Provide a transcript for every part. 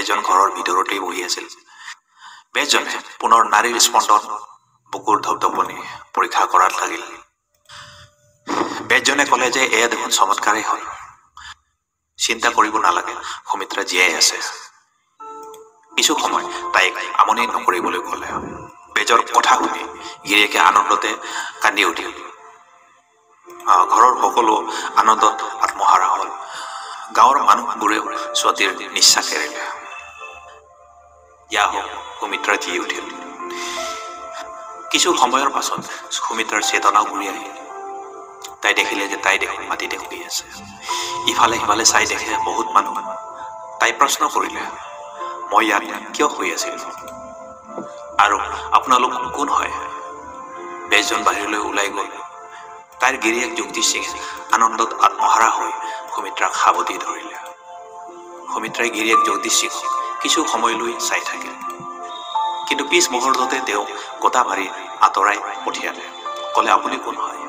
বেজজন ঘৰৰ ভিতৰতেই বহি আছিল। বেজজনে পুনৰ নাৰীৰ স্পন্দন বুকুৰ ধপধপনি পৰীক্ষা কৰাত লাগিল। বেজজনে ক'লে যে এয়া দেখোন চমৎকাৰেই হ'ল, চিন্তা কৰিব নালাগে, সুমিত্ৰা জীয়াই আছে। কিছু সময় তাইক আমনি নকৰিবলৈ ক'লে। বেজৰ কথা শুনি গিৰিয়েকে আনন্দতে কান্দি উঠিল। ঘৰৰ সকলো আনন্দত আত্মহাৰা হ'ল। গাঁৱৰ মানুহবোৰেও ছোৱালীৰ নিশ্বাস এৰিলে। ইয়া হওক, সুমিত্ৰা জীয়াই উঠিল। কিছু সময়ৰ পাছত সুমিত্ৰাৰ চেতনা ঘূৰি আহিল। তাই দেখিলে যে তাই দেখোন মাটিতে শুই আছে। ইফালে সিফালে চাই দেখে বহুত মানুহ। তাই প্ৰশ্ন কৰিলে, মই ইয়াত কিয় শুই আছিলো আৰু আপোনালোক কোন হয়? বেজজন বাহিৰলৈ ওলাই গ'ল। তাইৰ গিৰিয়েক জ্যোতি সিঙে আনন্দত আত্মহাৰা হৈ সুমিত্ৰাক সাৱটি ধৰিলে। সুমিত্ৰাই গিৰিয়েক জ্যোতি সিঙক কিছু সময়লৈ চাই থাকে, কিন্তু পিছ মুহূৰ্ততে তেওঁ গোটা মাৰি আঁতৰাই পঠিয়ালে। ক'লে, আপুনি কোন হয়?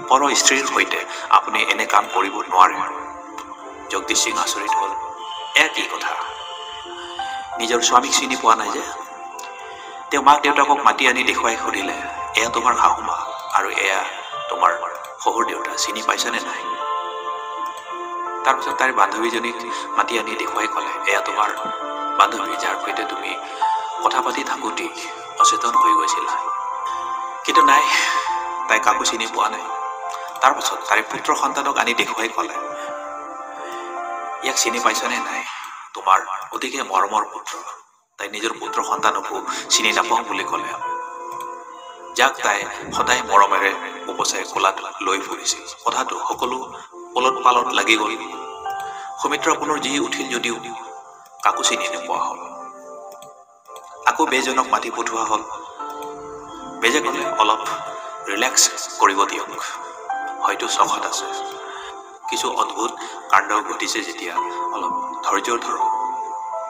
পৰ স্ত্ৰীৰ সৈতে আপুনি এনে কাম কৰিব নোৱাৰে। জ্যোতি সিং আচৰিত হ'ল। এয়া কি কথা? নিজৰ স্বামীক চিনি পোৱা নাই যে? তেওঁ মাক দেউতাকক মাতি আনি দেখুৱাই সুধিলে, এয়া তোমাৰ শাহু মা আৰু এয়া তোমাৰ শহুৰ দেউতা, চিনি পাইছানে নাই? তাৰপিছত তাইৰ বান্ধৱীজনীক মাতি আনি দেখুৱাই ক'লে, এয়া তোমাৰ বান্ধৱী, যাৰ সৈতে তুমি কথা পাতি থাকোঁতেই অচেতন হৈ গৈছিলা। কিন্তু নাই, তাই কাকো চিনি পোৱা নাই। তাৰপাছত তাইৰ পুত্ৰ সন্তানক আনি দেখুৱাই ক'লে, ইয়াক চিনি পাইছানে নাই? তোমাৰ অতিকে মৰমৰ পুত্ৰ। তাই নিজৰ পুত্ৰ সন্তানকো চিনি নাপাওঁ বুলি ক'লে, যাক তাই সদায় মৰমেৰে উপচাই কোলাত লৈ ফুৰিছিল। কথাটো সকলো ওলট পালট লাগি গ'ল। সুমিত্ৰা পুনৰ জি উঠিল যদিও কাকো চিনি নোপোৱা হ'ল। আকৌ বেজজনক মাতি পঠোৱা হ'ল। বেজে ক'লে, অলপ ৰিলেক্স কৰিব দিয়ক, হয়তো চখত আছে। কিছু অদ্ভুত কাণ্ড ঘটিছে যেতিয়া অলপ ধৈৰ্য ধৰক।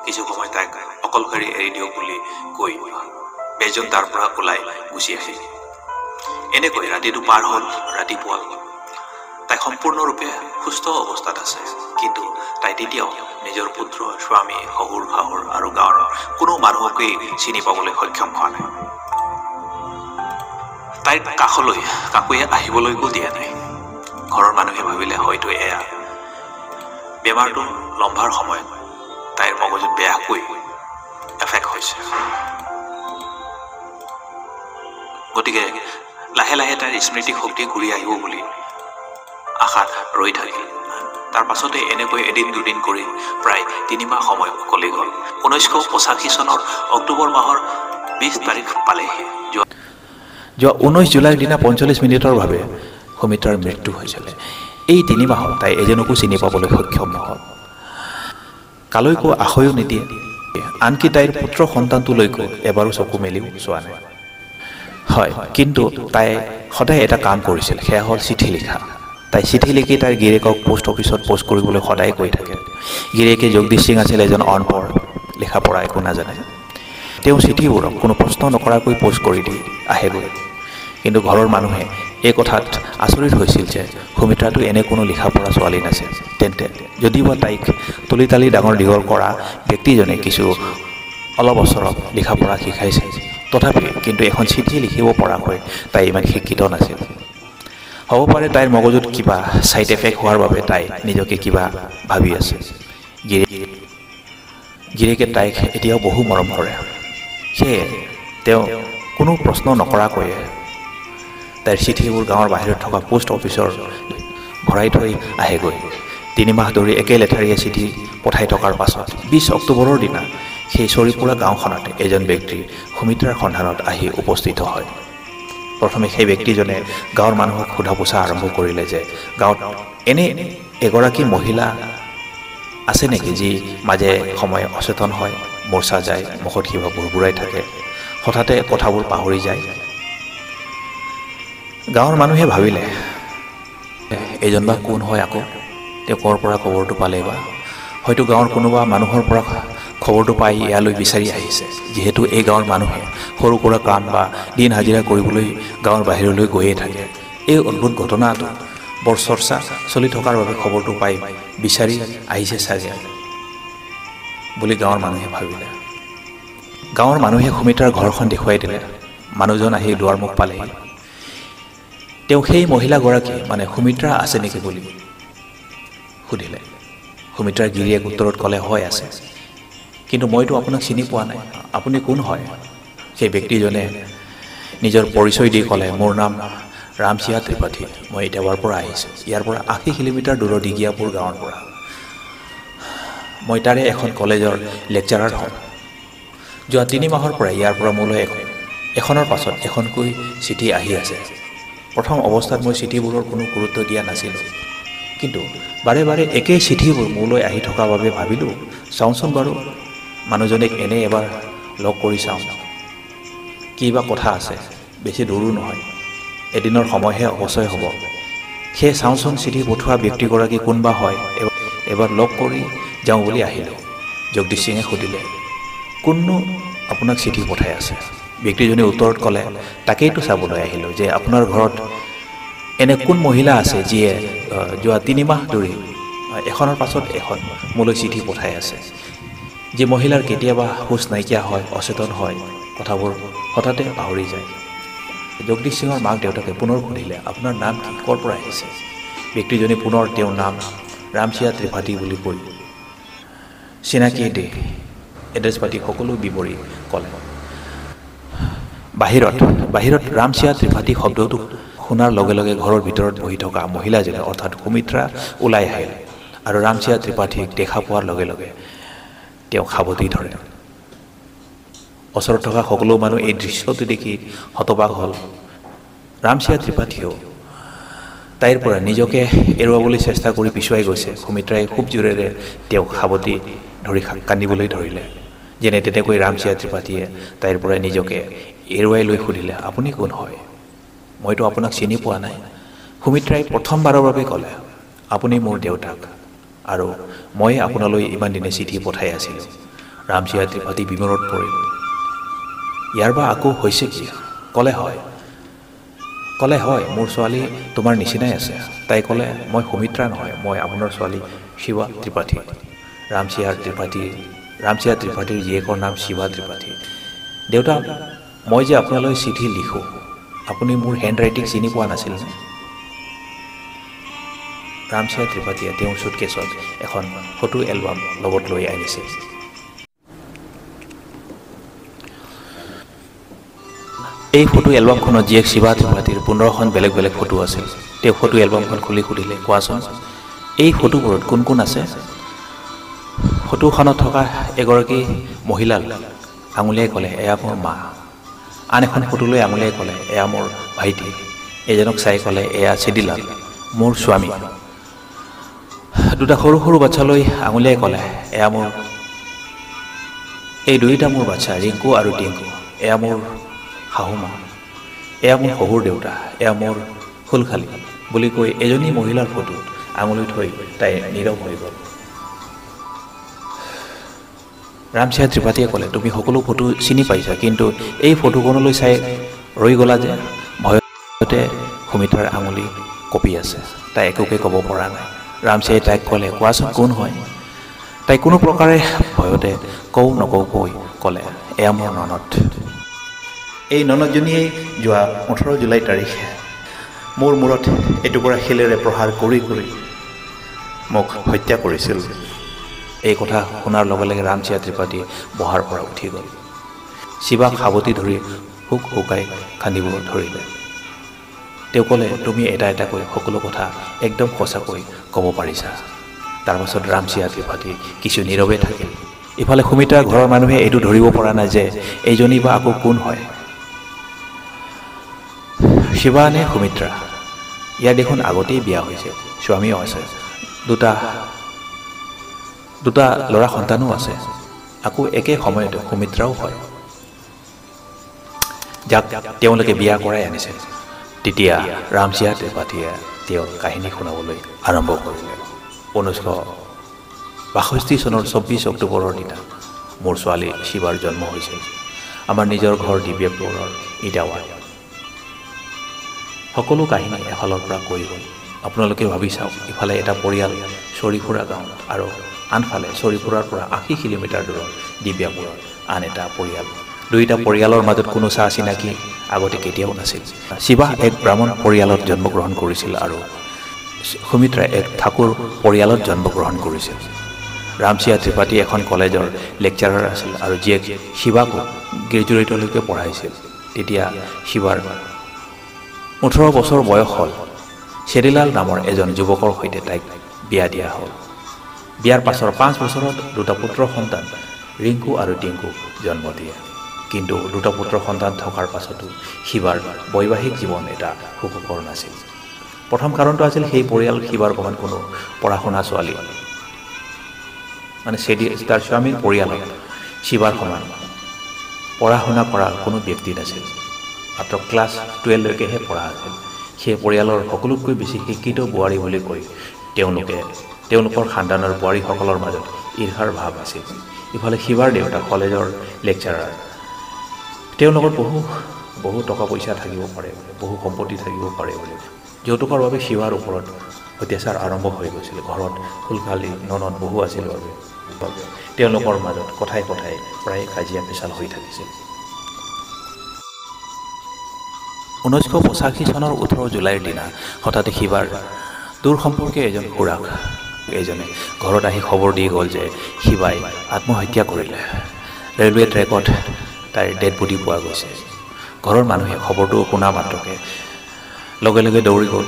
কিছু সময় তাইক অকলশৰে এৰি দিয়ক বুলি কৈ বেজজন তাৰ পৰা ওলাই গুচি আহিল। এনেকৈ ৰাতিটো পাৰ হ'ল। ৰাতিপুৱা তাই সম্পূৰ্ণৰূপে সুস্থ অৱস্থাত আছে, কিন্তু তাই তেতিয়াও নিজৰ পুত্ৰ, স্বামী, শহুৰ শাহুৰ আৰু গাঁৱৰ কোনো মানুহকেই চিনি পাবলৈ সক্ষম হোৱা নাই। তাইৰ কাষলৈ কাকোৱে আহিবলৈকো দিয়া নাই। ঘৰৰ মানুহে ভাবিলে হয়তো এয়া বেমাৰটো লম্বাৰ সময়ত তাইৰ মগজুত বেয়াকৈ এফেক্ট হৈছে। গতিকে লাহে লাহে তাইৰ স্মৃতি শক্তি ঘূৰি আহিব বুলি আশাত ৰৈ থাকিল। তাৰ পাছতে এনেকৈ এদিন দুদিন কৰি প্ৰায় 3 মাহ সময় উকলি গ'ল। 1985 চনৰ অক্টোবৰ মাহৰ 20 তাৰিখ পালেহি। যোৱা 19 জুলাইৰ দিনা 45 মিনিটৰ বাবে সুমিত্ৰাৰ মৃত্যু হৈছিল। এই 3 মাহত তাই এজনকো চিনি পাবলৈ সক্ষম নহ'ল। কালৈকো আশয়ো নিদিয়ে, আনকি তাইৰ পুত্ৰ সন্তানটোলৈকো এবাৰো চকু মেলিও চোৱা নাই। হয়, কিন্তু তাই সদায় এটা কাম কৰিছিল, সেয়া হ'ল চিঠি লিখা। তাই চিঠি লিখি তাইৰ গিৰিয়েকক পোষ্ট অফিচত পোষ্ট কৰিবলৈ সদায় কৈ থাকে। গিৰিয়েকে জগদীশ সিং আছিল এজন অনপঢ়, লিখা পঢ়া একো নাজানে। তেওঁ চিঠিবোৰক কোনো প্ৰশ্ন নকৰাকৈ পোষ্ট কৰি দি আহেগৈ। কিন্তু ঘৰৰ মানুহে এই কথাত আচৰিত হৈছিল যে সুমিত্ৰাটো এনে কোনো লিখা পঢ়া ছোৱালী নাছিল। তেন্তে যদিও তাইক তুলি তালি ডাঙৰ দীঘল কৰা ব্যক্তিজনে কিছু অলপ বছৰত লিখা পঢ়া শিকাইছিল, তথাপি কিন্তু এখন চিঠি লিখিব পৰাকৈ তাই ইমান শিক্ষিত নাছিল। হ'ব পাৰে তাইৰ মগজুত কিবা ছাইড এফেক্ট হোৱাৰ বাবে তাই নিজকে কিবা ভাবি আছে। গিৰিয়েকে তাইক এতিয়াও বহু মৰম কৰে। সেয়ে তেওঁ কোনো প্ৰশ্ন নকৰাকৈয়ে তাইৰ চিঠিবোৰ গাঁৱৰ বাহিৰত থকা পোষ্ট অফিচৰ ভৰাই থৈ আহেগৈ। 3 মাহ ধৰি একে লেঠাৰীয়ে চিঠি পঠাই থকাৰ পাছত 20 অক্টোবৰৰ দিনা সেই চৰিপুৰা গাঁওখনতে এজন ব্যক্তি সুমিত্ৰাৰ সন্ধানত আহি উপস্থিত হয়। প্ৰথমে সেই ব্যক্তিজনে গাঁৱৰ মানুহক সোধা পোছা আৰম্ভ কৰিলে যে গাঁৱত এনে এগৰাকী মহিলা আছে নেকি যি মাজে সময়ে অচেতন হয়, মূৰ্ছা যায়, মুখত কিবা বুৰবুৰাই থাকে, হঠাতে কথাবোৰ পাহৰি যায়। গাঁৱৰ মানুহে ভাবিলে এইজন বা কোন হয়, আকৌ তেওঁ ক'ৰ পৰা খবৰটো পালে বা হয়তো গাঁৱৰ কোনোবা মানুহৰ পৰা খবৰটো পাই ইয়ালৈ বিচাৰি আহিছে। যিহেতু এই গাঁৱৰ মানুহে সৰু সুৰা কাম বা দিন হাজিৰা কৰিবলৈ গাঁৱৰ বাহিৰলৈ গৈয়ে থাকে, এই অদ্ভুত ঘটনাটো বৰ চৰ্চা চলি থকাৰ বাবে খবৰটো পাই বিচাৰি আহিছে চাগে বুলি গাঁৱৰ মানুহে ভাবিলে। গাঁৱৰ মানুহে সুমিত্ৰাৰ ঘৰখন দেখুৱাই দিলে। মানুহজন আহি দুৱাৰমুখ পালেহি। তেওঁ সেই মহিলাগৰাকী মানে সুমিত্ৰা আছে নেকি বুলি সুধিলে। সুমিত্ৰাৰ গিৰিয়েক উত্তৰত ক'লে, হয় আছে, কিন্তু মইতো আপোনাক চিনি পোৱা নাই, আপুনি কোন হয়? সেই ব্যক্তিজনে নিজৰ পৰিচয় দি ক'লে, মোৰ নাম ৰামচিয়া ত্ৰিপাঠী, মই দেৱাৰ পৰা আহিছোঁ, ইয়াৰ পৰা 80 কিলোমিটাৰ দূৰৰ দিগিয়াপুৰ গাঁৱৰ পৰা। মই তাৰে এখন কলেজৰ লেকচাৰাৰ হ'ম। যোৱা 3 মাহৰ পৰা ইয়াৰ পৰা মোলৈ এখনৰ পাছত এখনকৈ চিঠি আহি আছে। প্ৰথম অৱস্থাত মই চিঠিবোৰৰ কোনো গুৰুত্ব দিয়া নাছিলোঁ, কিন্তু বাৰে বাৰে একেই চিঠিবোৰ মোলৈ আহি থকাৰ বাবে ভাবিলোঁ, চাওঁচোন বাৰু মানুহজনীক এনেই এবাৰ লগ কৰি চাওঁ, কি বা কথা আছে, বেছি দূৰো নহয়, এদিনৰ সময়হে অপচয় হ'ব। সেয়ে চাওঁচোন চিঠি পঠোৱা ব্যক্তিগৰাকী কোনবা হয়, এবাৰ লগ কৰি যাওঁ বুলি আহিলোঁ। জগদীশ সিঙে সুধিলে, কোননো আপোনাক চিঠি পঠাই আছে? ব্যক্তিজনে উত্তৰত ক'লে, তাকেইতো চাবলৈ আহিলোঁ যে আপোনাৰ ঘৰত এনে কোন মহিলা আছে যিয়ে যোৱা 3 মাহ ধৰি এখনৰ পাছত এখন মোলৈ চিঠি পঠাই আছে, যি মহিলাৰ কেতিয়াবা হুঁচ নাইকিয়া হয়, অচেতন হয়, কথাবোৰ হঠাতে পাহৰি যায়। জগদীশ সিঙৰ মাক দেউতাকে পুনৰ সুধিলে, আপোনাৰ নাম কি, ক'ৰ পৰা আহিছে? ব্যক্তিজনে পুনৰ তেওঁৰ নাম ৰামচিয়া ত্ৰিপাঠী বুলি কৈ চিনাকি দি এড্ৰেছ পাতি সকলো বিৱৰি ক'লে। বাহিৰত ৰামচিয়া ত্ৰিপাঠী শব্দটো শুনাৰ লগে লগে ঘৰৰ ভিতৰত বহি থকা মহিলাজনী অৰ্থাৎ সুমিত্ৰা ওলাই আহিল আৰু ৰামচিয়া ত্ৰিপাঠীক দেখা পোৱাৰ লগে লগে তেওঁ সাৱটি ধৰে। ওচৰত থকা সকলো মানুহ এই দৃশ্যটো দেখি হতবাক হ'ল। ৰামচিয়া ত্ৰিপাঠীয়েও তাইৰ পৰা নিজকে এৰুৱাবলৈ চেষ্টা কৰি পিছুৱাই গৈছে। সুমিত্ৰাই খুব জোৰেৰে তেওঁক সাৱটি ধৰি কান্দিবলৈ ধৰিলে। যেনে তেনেকৈ ৰামচিয়া ত্ৰিপাঠীয়ে তাইৰ পৰা নিজকে এৰুৱাই লৈ সুধিলে, আপুনি কোন হয়? মইতো আপোনাক চিনি পোৱা নাই। সুমিত্ৰাই প্ৰথমবাৰৰ বাবে ক'লে, আপুনি মোৰ দেউতাক আৰু মই আপোনালৈ ইমান দিনে চিঠি পঠাই আছিলোঁ। ৰামচিয়া ত্ৰিপাঠী বিমোৰত পৰিল। ইয়াৰ বা আকৌ হৈছে কি? ক'লে হয়, মোৰ ছোৱালী তোমাৰ নিচিনাই আছে। তাই ক'লে, মই সুমিত্ৰা নহয়, মই আপোনাৰ ছোৱালী শিৱা ত্ৰিপাঠী। ৰামচিয়া ত্ৰিপাঠীৰ জীয়েকৰ নাম শিৱা ত্ৰিপাঠী। দেউতা, মই যে আপোনালৈ চিঠি লিখোঁ, আপুনি মোৰ হেণ্ড ৰাইটিং চিনি পোৱা নাছিলনে? ৰামচিয়া ত্ৰিপাঠীয়ে তেওঁৰ চুটকেছত এখন ফটো এলবাম লগত লৈ আনিছিল। এই ফটো এলবামখনত জীয়েক শিৱা ত্ৰিপাঠীৰ 15খন বেলেগ বেলেগ ফটো আছিল। তেওঁ ফটো এলবামখন খুলি সুধিলে, কোৱাচোন এই ফটোবোৰত কোন কোন আছে? ফটোখনত থকা এগৰাকী মহিলাক আঙুলিয়াই ক'লে, এয়া মোৰ মা। আন এখন ফটোলৈ আঙুলিয়াই ক'লে, এয়া মোৰ ভাইটি। এজনক চাই ক'লে, এয়া চিদিলাল, মোৰ স্বামী। দুটা সৰু সৰু বাচ্চালৈ আঙুলিয়াই ক'লে, এই দুয়োটা মোৰ বাচ্চা, ৰিংকু আৰু টিংকু। এয়া মোৰ শাহুমা, এয়া মোৰ শহুৰ দেউতা, এয়া মোৰ ফুলখালী বুলি কৈ এজনী মহিলাৰ ফটোত আঙুলি থৈ তাই নীৰৱ হৈ গ'ল। ৰামচিয়া ত্ৰিপাঠীয়ে ক'লে, তুমি সকলো ফটো চিনি পাইছা, কিন্তু এই ফটোখনলৈ চাই ৰৈ গ'লা যে? ভয়তে সুমিত্ৰাৰ আঙুলি কঁপি আছে, তাই একোকে ক'ব পৰা নাই। ৰামচিয়াই তাইক ক'লে, কোৱাচোন কোন হয়? তাই কোনো প্ৰকাৰে ভয়তে কওঁ নকওঁ কৈ ক'লে, এয়া মোৰ ননদ। এই ননদজনীয়ে যোৱা 18 জুলাই তাৰিখে মোৰ মূৰত এটুকুৰা শিলেৰে প্ৰহাৰ কৰি মোক হত্যা কৰিছিল। এই কথা শুনাৰ লগে লগে ৰামচিয়া ত্ৰিপাঠী বহাৰ পৰা উঠি গ'ল। শিৱাক সাৱটি ধৰি হুক হুকাই কান্দিব ধৰিলে। তেওঁ ক'লে, তুমি এটা এটাকৈ সকলো কথা একদম সঁচাকৈ ক'ব পাৰিছা। তাৰ পাছত ৰামচিয়া ত্ৰিপাঠী কিছু নীৰৱে থাকিল। ইফালে সুমিত্ৰাৰ ঘৰৰ মানুহে এইটো ধৰিব পৰা নাই যে এইজনী বা আকৌ কোন হয়, শিৱা নে সুমিত্ৰা? ইয়াৰ দেখোন আগতেই বিয়া হৈছে, স্বামীও আছে, দুটা ল'ৰা সন্তানো আছে। আকৌ একে সময়তে সুমিত্ৰাও হয়, যাক তেওঁলোকে বিয়া কৰাই আনিছে। তেতিয়া ৰামচিয়া ত্ৰিপাঠীয়ে তেওঁৰ কাহিনী শুনাবলৈ আৰম্ভ কৰিলে। 1962 চনৰ 24 অক্টোবৰৰ দিনা মোৰ ছোৱালী শিৱাৰ জন্ম হৈছিল। আমাৰ নিজৰ ঘৰ দিগিয়াপুৰৰ ইটাৱাত। সকলো কাহিনী এফালৰ পৰা কৈ গ'ল। আপোনালোকে ভাবি চাওক, ইফালে এটা পৰিয়াল চৰি ফুৰা গাঁৱত আৰু আনফালে চৰিপুৰাৰ পৰা ৮০ কিলোমিটাৰ দূৰত দিব্যাপুৰৰ আন এটা পৰিয়াল। দুয়োটা পৰিয়ালৰ মাজত কোনো চাহ চিনাকি আগতে কেতিয়াও নাছিল। শিৱা এক ব্ৰাহ্মণ পৰিয়ালত জন্মগ্ৰহণ কৰিছিল আৰু সুমিত্ৰা এক ঠাকুৰ পৰিয়ালত জন্মগ্ৰহণ কৰিছিল। ৰামচিয়া ত্ৰিপাঠী এখন কলেজৰ লেকচাৰাৰ আছিল আৰু জীয়েক শিৱাকো গ্ৰেজুৱেটলৈকে পঢ়াইছিল। তেতিয়া শিৱাৰ ১৮ বছৰ বয়স হ'ল। শ্বেৰিলাল নামৰ এজন যুৱকৰ সৈতে তাইক বিয়া দিয়া হ'ল। বিয়াৰ পাছৰ ৫ বছৰত দুটা পুত্ৰ সন্তান ৰিংকু আৰু টিংকুক জন্ম দিয়ে। কিন্তু দুটা পুত্ৰ সন্তান থকাৰ পাছতো শিৱাৰ বৈবাহিক জীৱন এটা সুখকৰ নাছিল। প্ৰথম কাৰণটো আছিল সেই পৰিয়াল শিৱাৰ সমান কোনো পঢ়া শুনা ছোৱালী, মানে তাৰ স্বামীৰ পৰিয়ালত শিৱাৰ সমান পঢ়া শুনা কৰা কোনো ব্যক্তি নাছিল। মাত্ৰ ক্লাছ 12লৈকেহে পঢ়া আছিল। সেই পৰিয়ালৰ সকলোতকৈ বেছি শিক্ষিত বোৱাৰী বুলি কৈ তেওঁলোকৰ খানদানৰ বোৱাৰীসকলৰ মাজত ঈৰ্ষাৰ ভাৱ আছিল। ইফালে শিৱাৰ দেউতাক কলেজৰ লেকচাৰাৰ। তেওঁৰ লগত বহু টকা পইচা থাকিব পাৰে, বহু সম্পত্তি থাকিব পাৰে বুলি যৌতুকৰ বাবে শিৱাৰ ওপৰত অত্যাচাৰ আৰম্ভ হৈ গৈছিল। ঘৰত ফুলকালি ননদ বহু আছিল বাবে তেওঁলোকৰ মাজত কথাই কথাই প্ৰায় কাজিয়া পেচাল হৈ থাকিছিল। 1985 চনৰ 18 জুলাইৰ দিনা হঠাতে শিৱাৰ দূৰ সম্পৰ্কীয় এজন খুৰাক এজনে ঘৰত আহি খবৰ দি গ'ল যে শিৱাই আত্মহত্যা কৰিলে। ৰেলৱে ট্ৰেকত তাইৰ ডেড বডি পোৱা গৈছে। ঘৰৰ মানুহে খবৰটো শুনা মাত্ৰকে লগে লগে দৌৰি গ'ল।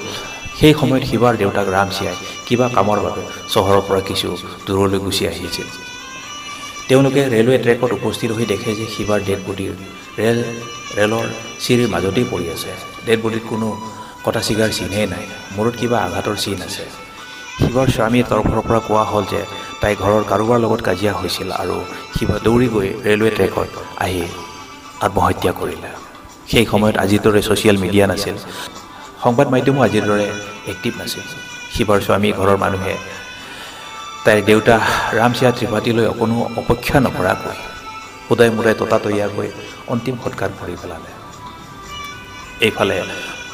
সেই সময়ত শিৱাৰ দেউতাক ৰামচিয়াই কিবা কামৰ বাবে চহৰৰ পৰা কিছু দূৰলৈ গুচি আহিছিল। তেওঁলোকে ৰেলৱে ট্ৰেকত উপস্থিত হৈ দেখে যে শিৱাৰ ডেড বডি ৰেলৰ চিৰিৰ মাজতেই পৰি আছে। ডেড বডিত কোনো কটা চিগাৰ চিনেই নাই, মূৰত কিবা আঘাতৰ চিন আছে। শিৱাৰ স্বামীৰ তৰফৰ পৰা কোৱা হ'ল যে তাই ঘৰৰ কাৰোবাৰ লগত কাজিয়া হৈছিল আৰু শিৱা দৌৰি গৈ ৰেলৱে ট্ৰেকত আহি আত্মহত্যা কৰিলে। সেই সময়ত আজিৰ দৰে ছ'চিয়েল মিডিয়া নাছিল, সংবাদ মাধ্যমো আজিৰ দৰে এক্টিভ নাছিল। শিৱাৰ স্বামী ঘৰৰ মানুহে তাইৰ দেউতা ৰামচিয়া ত্ৰিপাঠীলৈ কোনো অপেক্ষা নকৰাকৈ সুদাই মুদাই ততাতৈয়াকৈ অন্তিম সৎকাৰ কৰি পেলালে। এইফালে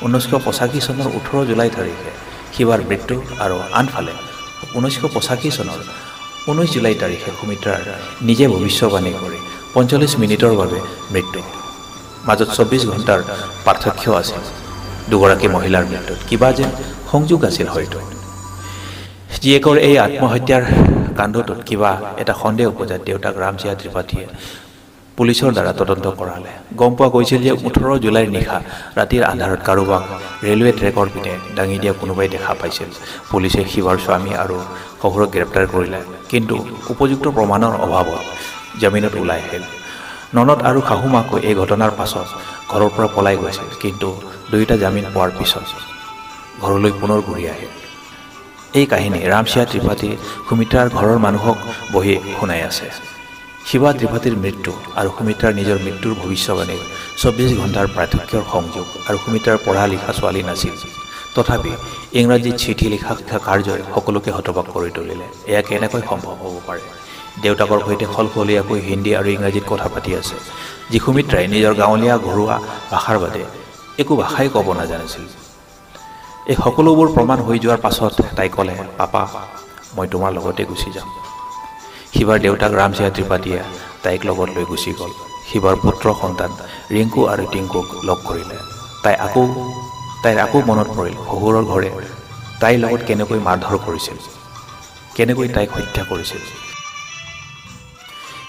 1985 চনৰ 18 জুলাই তাৰিখে শিৱাৰ মৃত্যু আৰু আনফালে 1985 চনৰ 19 জুলাই তাৰিখে সুমিত্ৰাৰ নিজে ভৱিষ্যবাণী কৰি 45 মিনিটৰ বাবে মৃত্যু। মাজত 24 ঘণ্টাৰ পাৰ্থক্য আছিল। দুগৰাকী মহিলাৰ মৃত্যুত কিবা যেন সংযোগ আছিল হয়তো। জীয়েকৰ এই আত্মহত্যাৰ কাণ্ডটোত কিবা এটা সন্দেহ উপজাত দেউতাক ৰামচিয়া ত্ৰিপাঠীয়ে পুলিচৰ দ্বাৰা তদন্ত কৰালে। গম পোৱা গৈছিল যে 18 জুলাইৰ নিশা ৰাতিৰ আন্ধাৰত কাৰোবাক ৰেলৱে ট্ৰেকৰ পিনে দাঙি দিয়া কোনোবাই দেখা পাইছিল। পুলিচে শিৱাৰ স্বামী আৰু শহুৰক গ্ৰেপ্তাৰ কৰিলে, কিন্তু উপযুক্ত প্ৰমাণৰ অভাৱত জামিনত ওলাই আহিল। ননদ আৰু শাহুমাকো এই ঘটনাৰ পাছত ঘৰৰ পৰা পলাই গৈছিল, কিন্তু দুয়োটা জামিন পোৱাৰ পিছত ঘৰলৈ পুনৰ ঘূৰি আহিল। এই কাহিনী ৰামচিয়া ত্ৰিপাঠী সুমিত্ৰাৰ ঘৰৰ মানুহক বহি শুনাই আছে। শিৱা ত্ৰিপাঠীৰ মৃত্যু আৰু সুমিত্ৰাৰ নিজৰ মৃত্যুৰ ভৱিষ্যবাণীৰ 24 ঘণ্টাৰ পাৰ্থক্যৰ সংযোগ আৰু সুমিত্ৰাৰ পঢ়া লিখা ছোৱালী নাছিল। তথাপি ইংৰাজীত চিঠি লিখা কাৰ্যই সকলোকে হতবাক কৰি তুলিলে। এয়া কেনেকৈ সম্ভৱ হ'ব পাৰে? দেউতাকৰ সৈতে সলসলীয়াকৈ হিন্দী আৰু ইংৰাজীত কথা পাতি আছে, যি সুমিত্ৰাই নিজৰ গাঁৱলীয়া ঘৰুৱা ভাষাৰ বাদে একো ভাষাই ক'ব নাজানিছিল। এই সকলোবোৰ প্ৰমাণ হৈ যোৱাৰ পাছত তাই ক'লে, পাপা, মই তোমাৰ লগতে গুচি যাম। শিৱাৰ দেউতাক ৰামচিয়া ত্ৰিপাঠীয়ে তাইক লগত লৈ গুচি গ'ল। শিৱাৰ পুত্ৰ সন্তান ৰিংকু আৰু টিংকুক লগ কৰিলে। তাইৰ আকৌ মনত পৰিল শহুৰৰ ঘৰে তাইৰ লগত কেনেকৈ মাৰধৰ কৰিছিল, কেনেকৈ তাইক হত্যা কৰিছিল।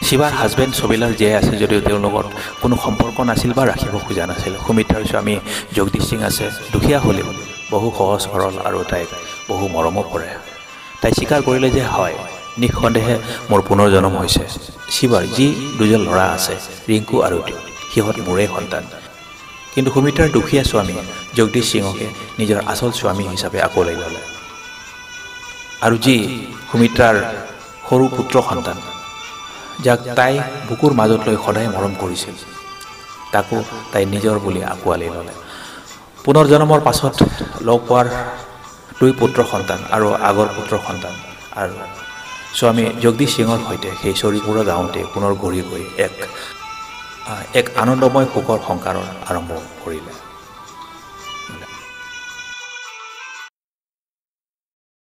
শিৱাৰ হাজবেণ্ড ছবিলাৰ জীয়াই আছে যদিও তেওঁৰ লগত কোনো সম্পৰ্ক নাছিল বা ৰাখিব খোজা নাছিল। সুমিত্ৰাৰ স্বামী জগদীশ সিং আছে, দুখীয়া হ'লেও বহু সহজ সৰল আৰু তাইক বহু মৰমো কৰে। তাই স্বীকাৰ কৰিলে যে হয়, নিঃসন্দেহে মোৰ পুনৰ জন্ম হৈছে। শিৱাৰ যি দুজন ল'ৰা আছে, ৰিংকু আৰু সিহঁত মোৰেই সন্তান। কিন্তু সুমিত্ৰাৰ দুখীয়া স্বামী জগদীশ সিঙকে নিজৰ আচল স্বামী হিচাপে আকোৱালি ল'লে। আৰু যি সুমিত্ৰাৰ সৰু পুত্ৰ সন্তান, যাক তাই বুকুৰ মাজত লৈ সদায় মৰম কৰিছিল, তাকো তাই নিজৰ বুলি আকোৱালি ল'লে। পুনৰ জন্মৰ পাছত লগ পোৱাৰ 2 পুত্ৰ সন্তান আৰু আগৰ পুত্ৰ সন্তান আৰু স্বামী জগদীশ সিঙৰ সৈতে সেই চৰিপুৰা গাঁৱতে পুনৰ ঘূৰি গৈ এক আনন্দময় সুখৰ সংসাৰৰ আৰম্ভ কৰিলে।